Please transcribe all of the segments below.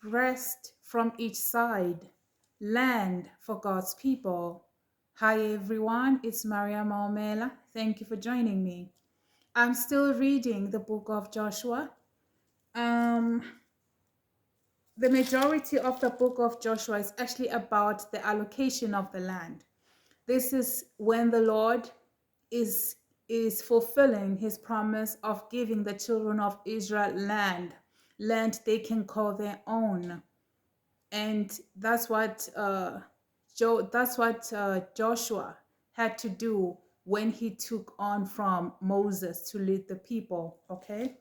rest from each side, land for God's people. Hi everyone, it's Maria Maumela. Thank you for joining me. I'm still reading the book of Joshua. Um, the majority of the book of Joshua is actually about the allocation of the land. This is when the Lord is fulfilling his promise of giving the children of Israel land they can call their own. And that's what Joshua had to do when he took on from Moses to lead the people. Okay,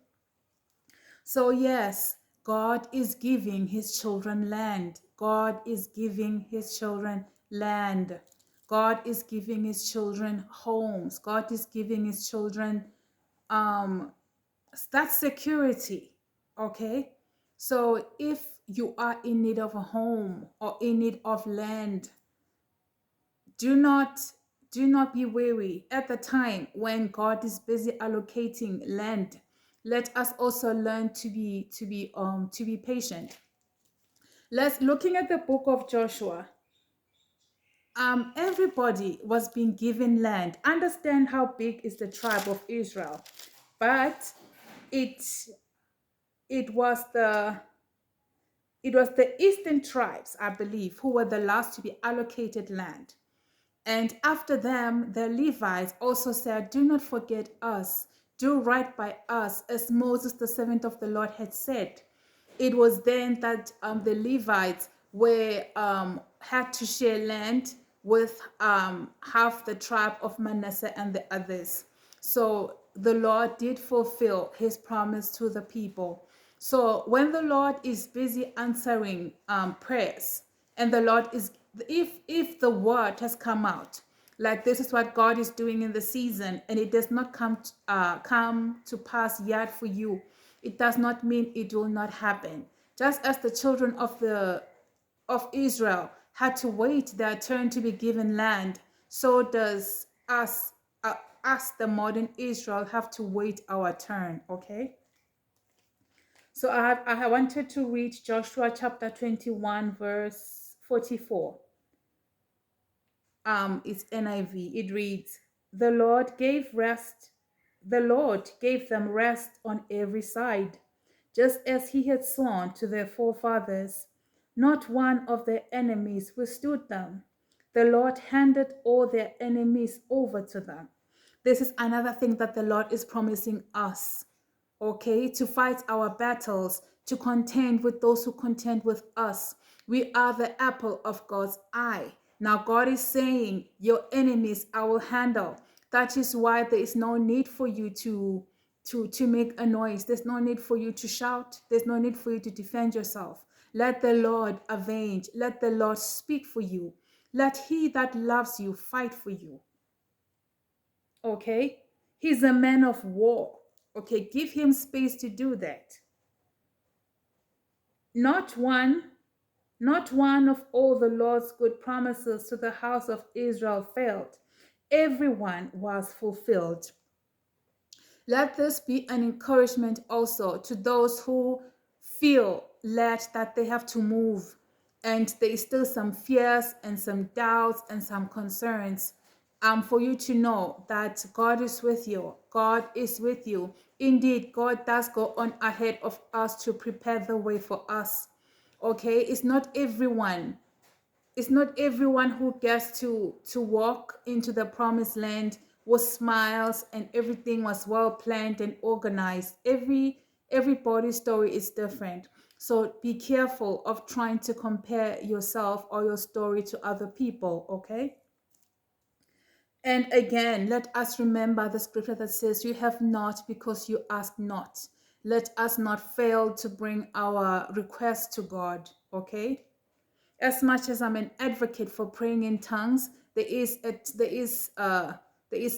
so yes, God is giving his children land. God is giving his children land. God is giving his children homes. God is giving his children um that security. Okay, so if you are in need of a home or in need of land, do not be weary at the time when God is busy allocating land. Let us also learn to be patient. Let's looking at the book of Joshua. Everybody was being given land. Understand how big is the tribe of Israel, but it it was the eastern tribes, I believe, who were the last to be allocated land. And after them, the Levites also said, "Do not forget us. Do right by us, as Moses, the servant of the Lord, had said." It was then that the Levites had to share land with half the tribe of Manasseh and the others. So the Lord did fulfill his promise to the people. So when the Lord is busy answering prayers, and the Lord is, if the word has come out, like this is what God is doing in the season, and it does not come to pass yet for you, it does not mean it will not happen. Just as the children of Israel had to wait their turn to be given land, so does us, the modern Israel, have to wait our turn. Okay. So I wanted to read Joshua chapter 21 verse 44. It's NIV. It reads, The Lord gave them rest on every side, just as he had sworn to their forefathers. Not one of their enemies withstood them. The Lord handed all their enemies over to them. This is another thing that the Lord is promising us, okay, to fight our battles, to contend with those who contend with us. We are the apple of God's eye. Now, God is saying, your enemies I will handle. That is why there is no need for you to make a noise. There's no need for you to shout. There's no need for you to defend yourself. Let the Lord avenge. Let the Lord speak for you. Let he that loves you fight for you. Okay? He's a man of war. Okay, give him space to do that. Not one, not one of all the Lord's good promises to the house of Israel failed. Everyone was fulfilled. Let this be an encouragement also to those who feel led that they have to move and there is still some fears and some doubts and some concerns. For you to know that God is with you. God is with you. Indeed, God does go on ahead of us to prepare the way for us. Okay, it's not everyone who gets to walk into the promised land with smiles and everything was well planned and organized. Everybody's story is different. So be careful of trying to compare yourself or your story to other people, okay? And again, let us remember the scripture that says, "You have not because you ask not." Let us not fail to bring our request to God, okay? As much as I'm an advocate for praying in tongues, there is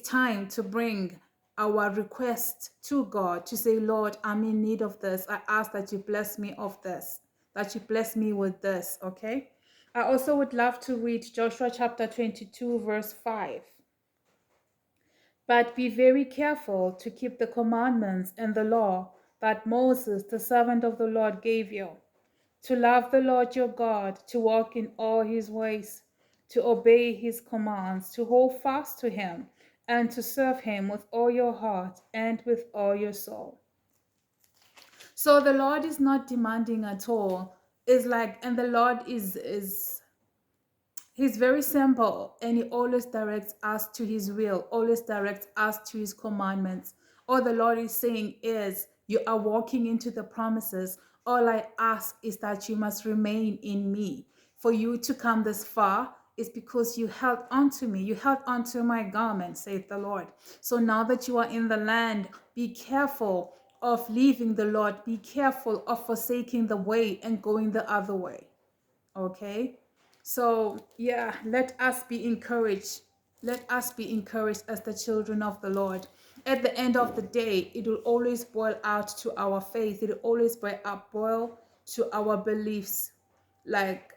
time to bring our request to God, to say, "Lord, I'm in need of this. I ask that you bless me of this, that you bless me with this." Okay. I also would love to read Joshua chapter 22 verse 5. But be very careful to keep the commandments and the law that Moses, the servant of the Lord, gave you. to love the Lord your God, to walk in all his ways, to obey his commands, to hold fast to him, and to serve him with all your heart and with all your soul. So the Lord is not demanding at all. It's like, and the Lord is He's very simple, and he always directs us to his will, always directs us to his commandments. All the Lord is saying is, you are walking into the promises. All I ask is that you must remain in me. For you to come this far is because you held onto me. You held onto my garment, saith the Lord. So now that you are in the land, be careful of leaving the Lord. Be careful of forsaking the way and going the other way. Okay? So, yeah, let us be encouraged. Let us be encouraged as the children of the Lord. At the end of the day, it will always boil out to our faith. It will always boil to our beliefs. Like,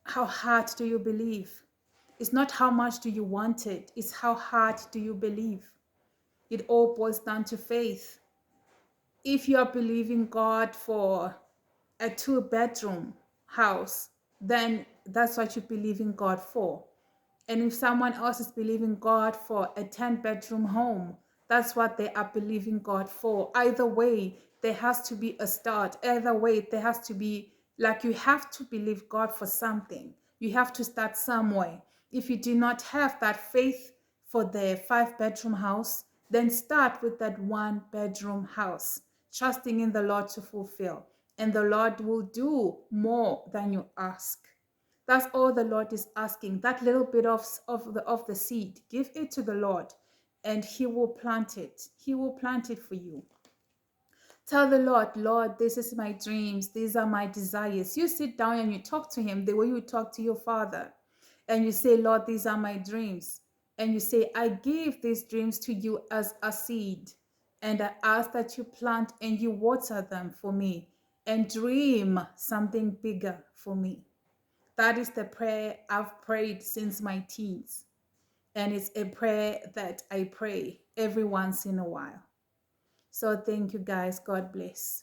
how hard do you believe? It's not how much do you want it, it's how hard do you believe. It all boils down to faith. If you are believing God for a 2-bedroom house, then that's what you believe in God for. And if someone else is believing God for a 10-bedroom home, that's what they are believing God for. Either way, there has to be a start. Either way, there has to be, like, you have to believe God for something. You have to start somewhere. If you do not have that faith for the 5-bedroom house, then start with that 1-bedroom house, trusting in the Lord to fulfill. And the Lord will do more than you ask. That's all the Lord is asking. That little bit of the seed, give it to the Lord, and he will plant it. He will plant it for you. Tell the Lord, Lord, this is my dreams. These are my desires. You sit down and you talk to him the way you talk to your father. And you say, Lord, these are my dreams. And you say, I give these dreams to you as a seed. And I ask that you plant and you water them for me and dream something bigger for me. That is the prayer I've prayed since my teens. And it's a prayer that I pray every once in a while. So thank you guys. God bless.